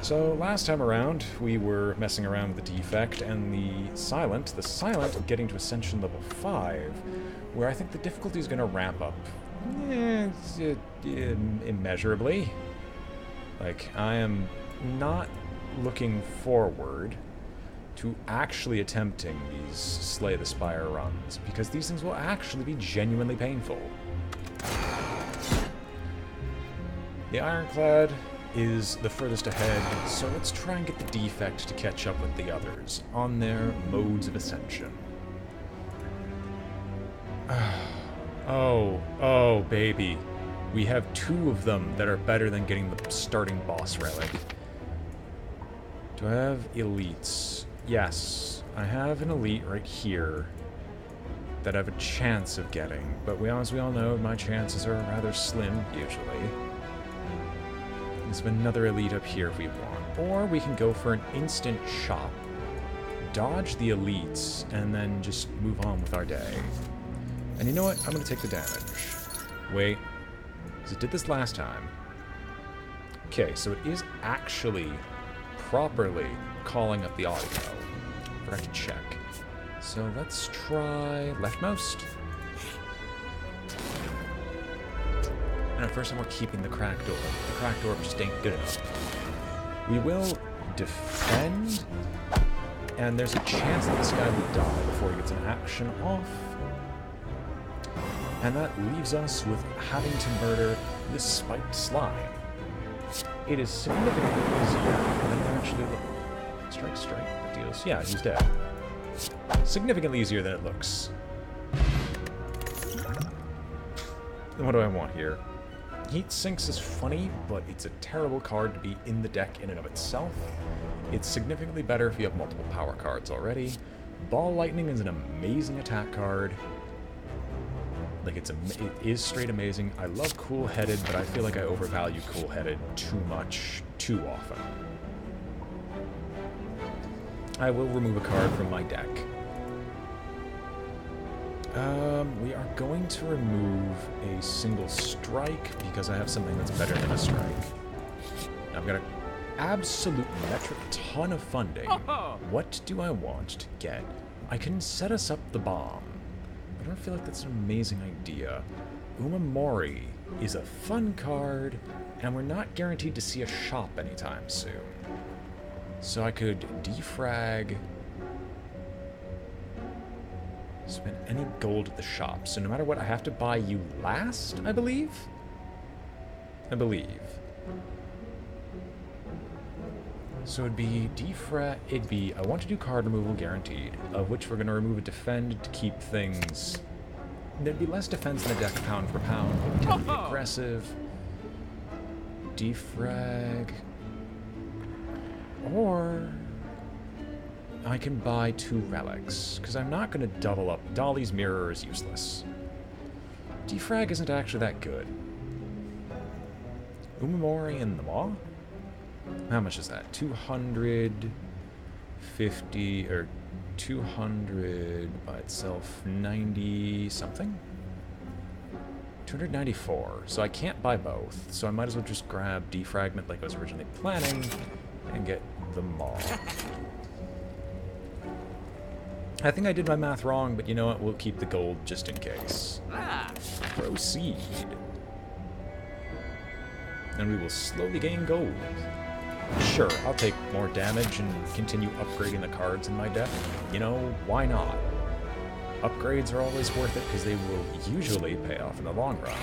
So last time around, we were messing around with the defect and the silent getting to Ascension level 5, where I think the difficulty is going to ramp up immeasurably. Like, I am not looking forward to actually attempting these Slay the Spire runs, because these things will actually be genuinely painful. The Ironclad is the furthest ahead, so let's try and get the defect to catch up with the others on their modes of ascension. Oh, baby. We have 2 of them that are better than getting the starting boss relic. Do I have elites? Yes, I have an elite right here that I have a chance of getting, but as we all know, my chances are rather slim, usually. There's another elite up here if we want. Or we can go for an instant shot, dodge the elites, and then just move on with our day. And you know what? I'm going to take the damage. Wait, because it did this last time. Okay, so it is actually properly calling up the audio. Forgot to check. So let's try leftmost. And at first we're keeping the crack door. The crack door just ain't good enough. We will defend, and there's a chance that this guy will die before he gets an action off. And that leaves us with having to murder this spiked slime. It is significantly easier than actually look. Strike, that deals. Yeah, he's dead. Significantly easier than it looks. Then what do I want here? Heat Sinks is funny, but it's a terrible card to be in the deck in and of itself. It's significantly better if you have multiple power cards already. Ball Lightning is an amazing attack card. Like, it is straight amazing. I love Cool-Headed, but I feel like I overvalue Cool-Headed too much, too often. I will remove a card from my deck. We are going to remove a single strike because I have something that's better than a strike. I've got an absolute metric ton of funding. What do I want to get? I can set us up the bomb. I don't feel like that's an amazing idea. Umamori is a fun card, and we're not guaranteed to see a shop anytime soon. So I could defrag, spend any gold at the shop. So no matter what, I have to buy you last, I believe? I believe. So it'd be I want to do card removal guaranteed, of which we're going to remove a defend to keep things. There'd be less defense in the deck pound for pound, but we tend to be aggressive. Defrag. Or I can buy 2 relics, because I'm not going to double up. Dolly's Mirror is useless. Defrag isn't actually that good. Umamori and the Maw? How much is that? 250, or 200 by itself, 90 something? 294, so I can't buy both, so I might as well just grab Defragment like I was originally planning, and get the Maw. I think I did my math wrong, but you know what, we'll keep the gold just in case. Proceed. And we will slowly gain gold. Sure, I'll take more damage and continue upgrading the cards in my deck. You know, why not? Upgrades are always worth it because they will usually pay off in the long run.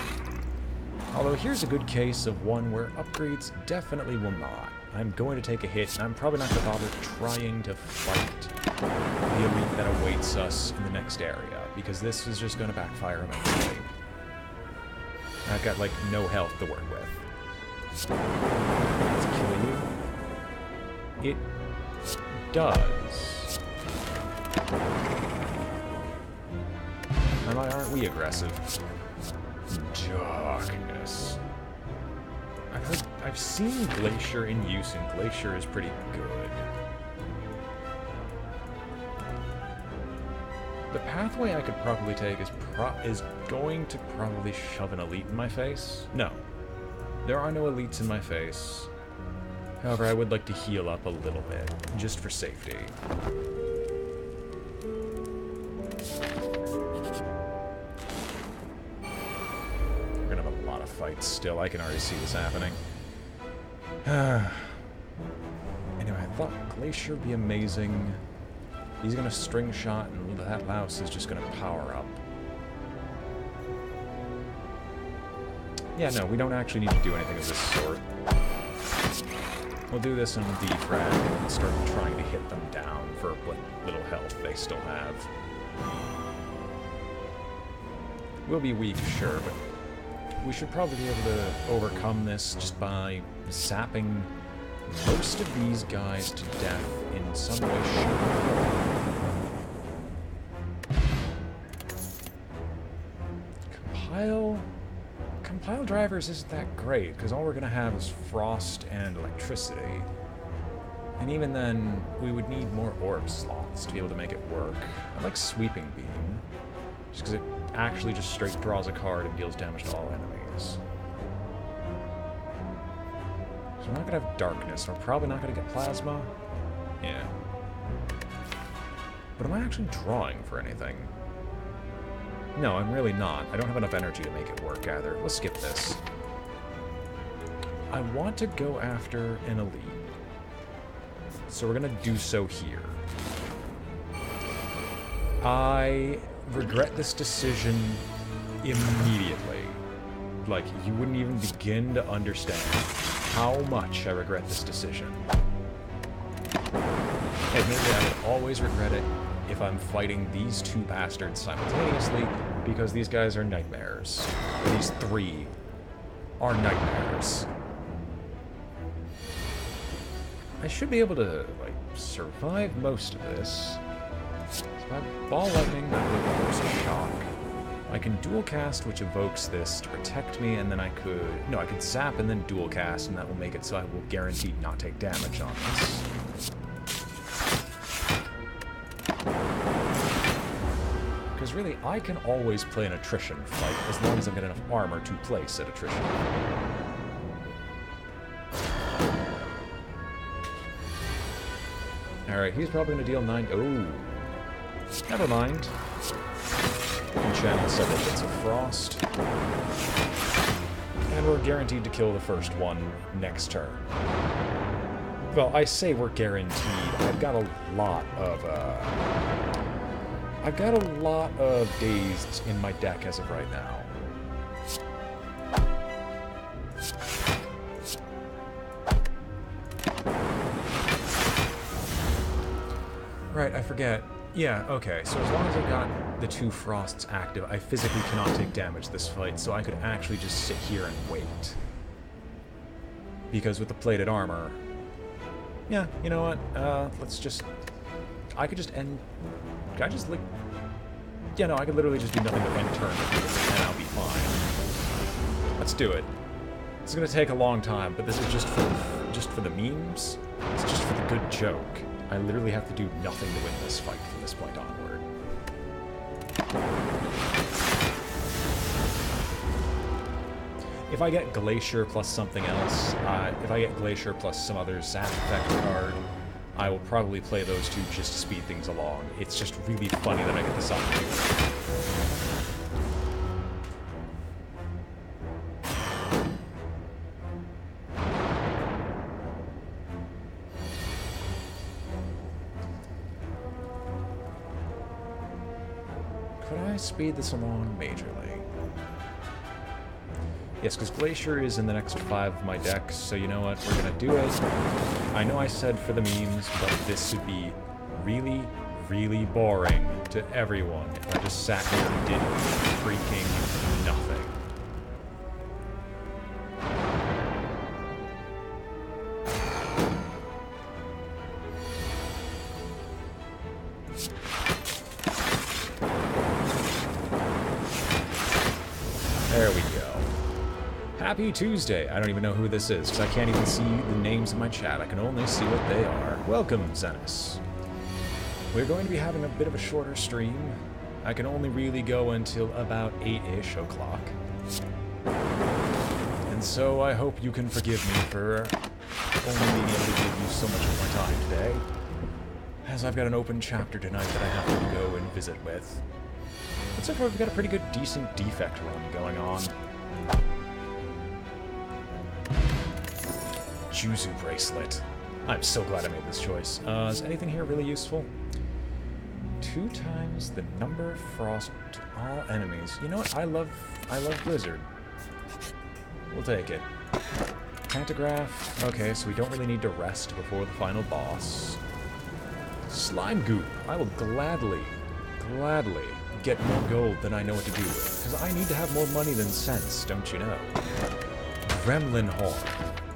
Although here's a good case of one where upgrades definitely will not. I'm going to take a hit, and I'm probably not going to bother trying to fight the elite that awaits us in the next area, because this is just going to backfire eventually. I've got, like, no health to work with. Let's kill you. It does. Aren't we aggressive? Darkness. I've seen Glacier in use, and Glacier is pretty good. The pathway I could probably take is going to probably shove an elite in my face. No. There are no elites in my face. However, I would like to heal up a little bit, just for safety. We're gonna have a lot of fights still. I can already see this happening. Anyway, I thought Glacier would be amazing. He's gonna string shot, and that louse is just gonna power up. Yeah, no, we don't actually need to do anything of this sort. We'll do this on defrag and start trying to hit them down for what little health they still have. We'll be weak, sure, but we should probably be able to overcome this just by zapping most of these guys to death in some way, shape, or form. Compile drivers isn't that great, because all we're going to have is frost and electricity. And even then, we would need more orb slots to be able to make it work. I like Sweeping Beam, just because it actually just straight draws a card and deals damage to all enemies. So we're not going to have Darkness, and we're probably not going to get Plasma. Yeah. But am I actually drawing for anything? No, I'm really not. I don't have enough energy to make it work, either. Let's skip this. I want to go after an elite. So we're going to do so here. I regret this decision immediately. Like, you wouldn't even begin to understand how much I regret this decision. Admittedly, I would always regret it if I'm fighting these two bastards simultaneously, because these guys are nightmares. These three are nightmares. I should be able to, like, survive most of this. So if I Ball Lightning, that will force a shock. I can dual cast, which evokes this to protect me, and then I could... No, I could zap and then dual cast, and that will make it so I will guaranteed not take damage on this. Because really, I can always play an attrition fight as long as I've got enough armor to place at attrition. Alright, he's probably going to deal 9... Oh! Never mind. Can channel several bits of frost. And we're guaranteed to kill the first one next turn. Well, I say we're guaranteed. I've got a lot of dazed in my deck as of right now. Right, I forget. Yeah, okay, so as long as I've got the two frosts active, I physically cannot take damage this fight, so I could actually just sit here and wait. Because with the plated armor... Yeah, you know what? Let's just... I could just end... Could I just, like... Yeah, no, I could literally just do nothing but end turn, and I'll be fine. Let's do it. It's gonna take a long time, but this is just for the memes. It's just for the good joke. I literally have to do nothing to win this fight from this point onward. If I get Glacier plus something else, if I get Glacier plus some other Zap effect card, I will probably play those two just to speed things along. It's just really funny that I get this opportunity. Could I speed this along majorly? Yes, because Glacier is in the next 5 of my decks, so you know what, we're gonna do it. I know I said for the memes, but this would be really, really boring to everyone if I just sat here and did freaking nothing. There we go. Happy Tuesday. I don't even know who this is, because I can't even see the names in my chat. I can only see what they are. Welcome, Zenis. We're going to be having a bit of a shorter stream. I can only really go until about 8-ish o'clock. And so I hope you can forgive me for only being able to give you so much of my time today, as I've got an open chapter tonight that I have to go and visit with. But so far we've got a pretty good, decent defect run going on. Juzu bracelet. I'm so glad I made this choice. Is anything here really useful? 2 times the number of frost to all enemies. You know what? I love Blizzard. We'll take it. Pantograph. Okay, so we don't really need to rest before the final boss. Slime goop. I will gladly get more gold than I know what to do with. Because I need to have more money than sense, don't you know? Gremlin Horn.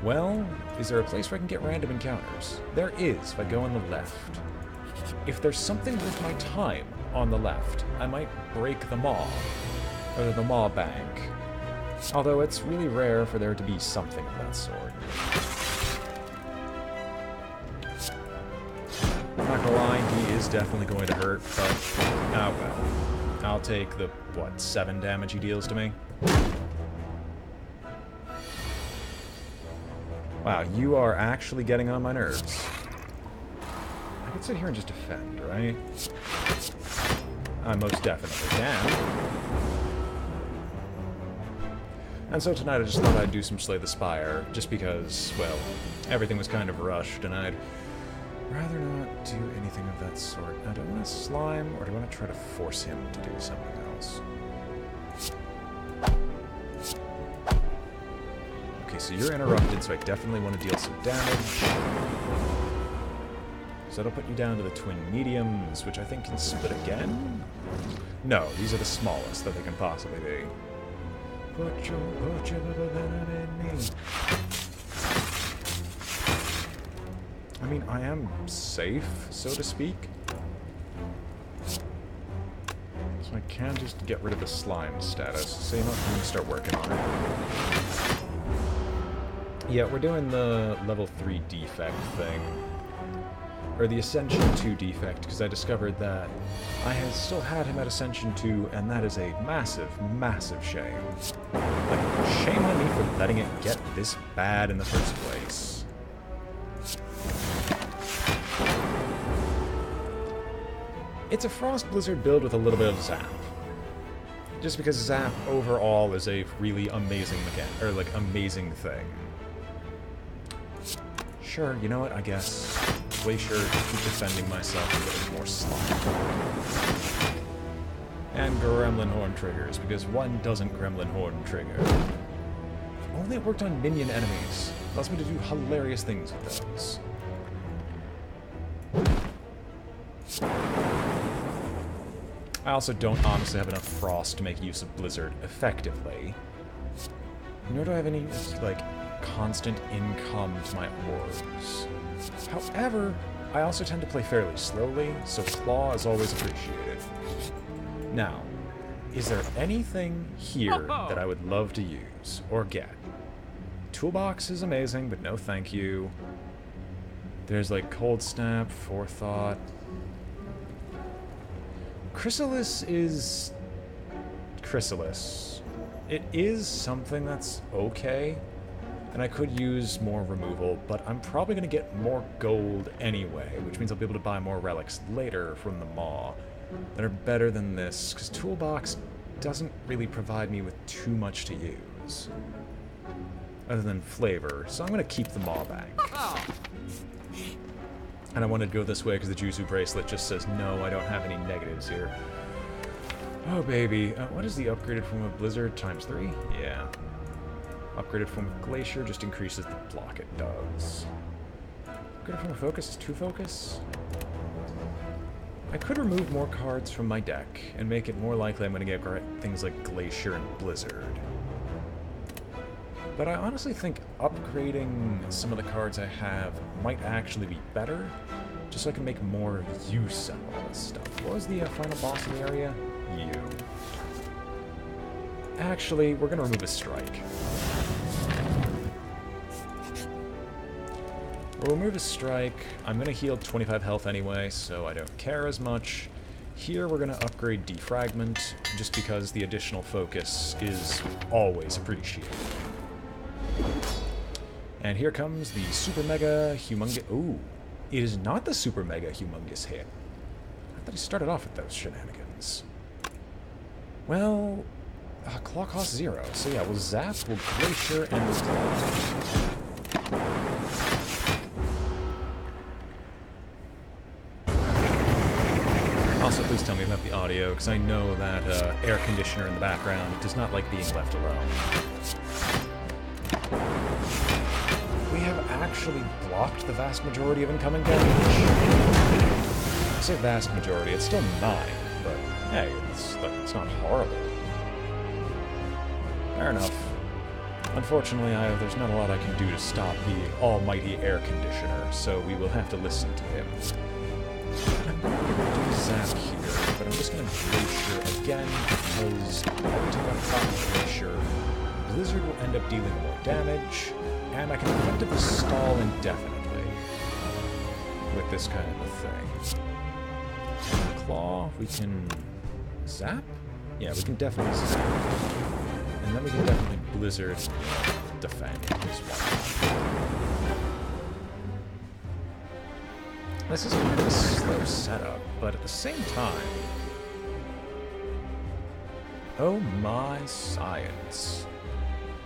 Well, is there a place where I can get random encounters? There is, if I go on the left. If there's something worth my time on the left, I might break the maw. Or the maw bank. Although it's really rare for there to be something of that sort. I'm not gonna lie, he is definitely going to hurt, but oh well. I'll take the, what, 7 damage he deals to me? Wow, you are actually getting on my nerves. I could sit here and just defend, right? I most definitely can. And so tonight I just thought I'd do some Slay the Spire, just because, well, everything was kind of rushed, and I'd rather not do anything of that sort. Now, do I want to slime, or do I want to try to force him to do something else? Okay, so you're interrupted, so I definitely want to deal some damage. So that'll put you down to the twin mediums, which I think can split again? No, these are the smallest that they can possibly be. Put your little venom in me. I mean, I am safe, so to speak. So I can just get rid of the slime status. So you know what, I'm going to start working on it. Yeah, we're doing the level 3 defect thing. Or the Ascension 2 defect, because I discovered that I had still had him at Ascension 2, and that is a massive, massive shame. Like, shame on me for letting it get this bad in the first place. It's a Frost Blizzard build with a little bit of Zap. Just because Zap overall is a really amazing mechanic, or like, amazing thing. Sure, you know what, I guess. Glacier, keep defending myself a little more slime. And Gremlin Horn triggers, because one doesn't Gremlin Horn trigger. If only it worked on minion enemies. It allows me to do hilarious things with those. I also don't honestly have enough frost to make use of Blizzard effectively. Nor do I have any, like, constant income to my orbs. However, I also tend to play fairly slowly, so Claw is always appreciated. Now, is there anything here that I would love to use, or get? Toolbox is amazing, but no thank you. There's like Cold Snap, Forethought. Chrysalis is... Chrysalis. It is something that's okay. And I could use more removal, but I'm probably going to get more gold anyway, which means I'll be able to buy more relics later from the Maw that are better than this, because Toolbox doesn't really provide me with too much to use, other than flavor, so I'm going to keep the Maw bank. And I wanted to go this way because the Juzu bracelet just says, no, I don't have any negatives here. Oh, baby. What is the upgraded form of Blizzard? Times 3? Yeah. Upgraded form of Glacier just increases the block it does. Upgraded form of Focus is 2 Focus? I could remove more cards from my deck and make it more likely I'm going to get things like Glacier and Blizzard. But I honestly think upgrading some of the cards I have might actually be better, just so I can make more use of all this stuff. What was the final boss in the area? You. Actually, we're going to remove a strike. We'll remove a strike. I'm going to heal 25 health anyway, so I don't care as much. Here we're going to upgrade Defragment, just because the additional focus is always appreciated. And here comes the super mega humongous... Ooh, it is not the super mega humongous hit. I thought he started off with those shenanigans. Well, claw costs 0. So yeah, we'll zap, we'll glacier, and we'll claw. Also, please tell me about the audio, because I know that air conditioner in the background does not like being left alone. We have actually blocked the vast majority of incoming damage. I say vast majority, it's still 9, but hey, it's not horrible. Fair enough. Unfortunately, there's not a lot I can do to stop the almighty air conditioner, so we will have to listen to him. I'm going to do zap here, but I'm just going to glacier again, because every time I pop glacier, Blizzard will end up dealing more damage, and I can effectively stall indefinitely with this kind of a thing. Claw, we can zap? Yeah, we can definitely zap. And then we can definitely Blizzard defend as well. This is kind of a slow setup, but at the same time... Oh my science.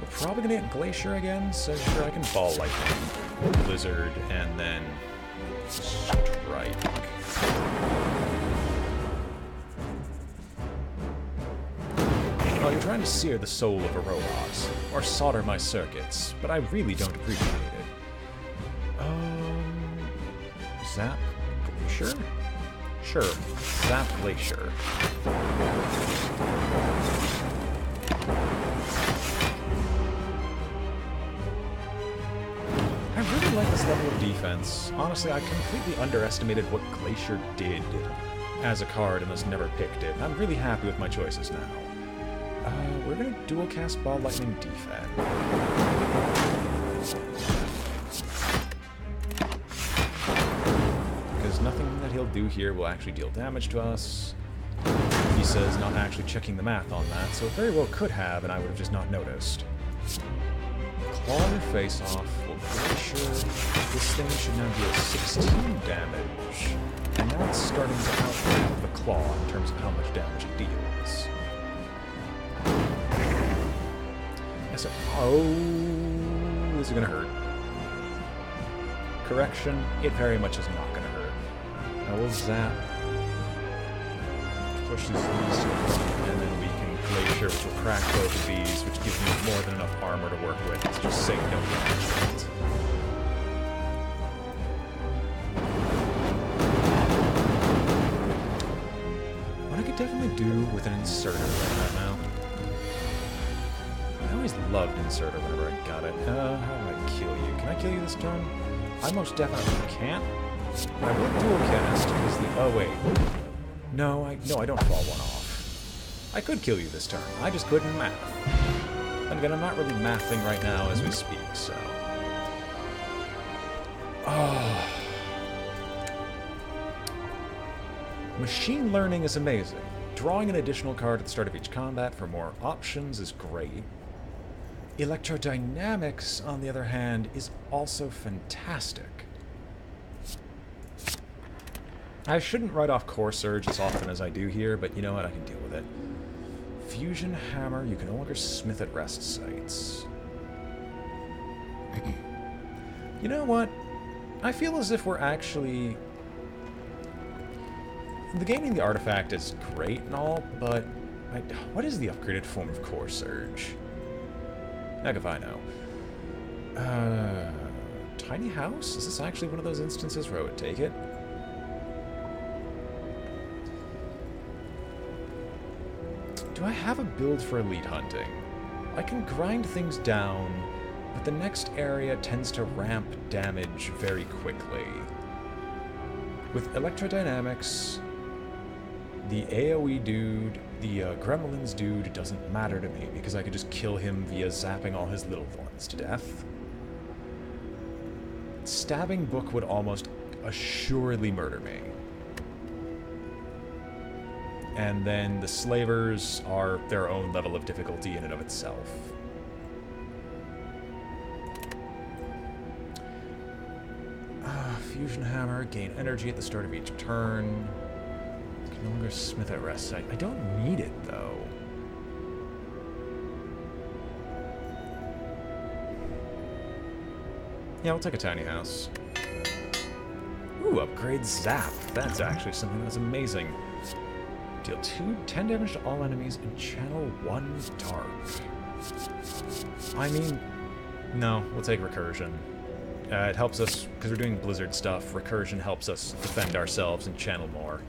We're probably gonna get Glacier again, so sure I can Ball Lightning, Blizzard, and then Strike. Oh, you're trying to sear the soul of a robot, or solder my circuits, but I really don't appreciate it. Zap Glacier? Sure, Zap Glacier. I really like this level of defense. Honestly, I completely underestimated what Glacier did as a card and thus never picked it. I'm really happy with my choices now. We're gonna dual cast Ball Lightning Defend. Because nothing that he'll do here will actually deal damage to us. He says not actually checking the math on that, so it very well could have, and I would have just not noticed. Claw your face off. We'll Glacier. This thing should now deal 16 damage. And now it's starting to outrank the Claw in terms of how much damage it deals. So, oh, this is gonna hurt. Correction, it very much is not gonna hurt. Now we'll zap, push these to the front, and then we can Glacier, which will crack both of these, which gives me more than enough armor to work with. Let's just say no damage. What I could definitely do with an inserter right now. I always loved Inserter whenever I got it. How do I kill you? Can I kill you this turn? I most definitely can't. But I will dual cast because the... Oh, wait. No, I don't fall one off. I could kill you this turn. I just couldn't math. And again, I'm not really mathing right now as we speak, so... Oh. Machine learning is amazing. Drawing an additional card at the start of each combat for more options is great. Electrodynamics, on the other hand, is also fantastic. I shouldn't write off Core Surge as often as I do here, but you know what, I can deal with it. Fusion Hammer, you can no longer smith at rest sites. You know what? I feel as if we're actually... The gaining the artifact is great and all, but... what is the upgraded form of Core Surge? Heck if I know. Tiny House? Is this actually one of those instances where I would take it? Do I have a build for Elite Hunting? I can grind things down, but the next area tends to ramp damage very quickly. With Electrodynamics, the AoE dude, the Gremlins dude doesn't matter to me because I could just kill him via zapping all his little ones to death. Stabbing Book would almost assuredly murder me. And then the Slavers are their own level of difficulty in and of itself. fusion hammer, gain energy at the start of each turn. Can no longer smith at rest. I don't need it, though. Yeah, we'll take a tiny house. Ooh, upgrade Zap. That's actually something that's amazing. Deal 10 damage to all enemies and channel 1 dark. I mean, no, we'll take Recursion. It helps us, because we're doing Blizzard stuff, Recursion helps us defend ourselves and channel more.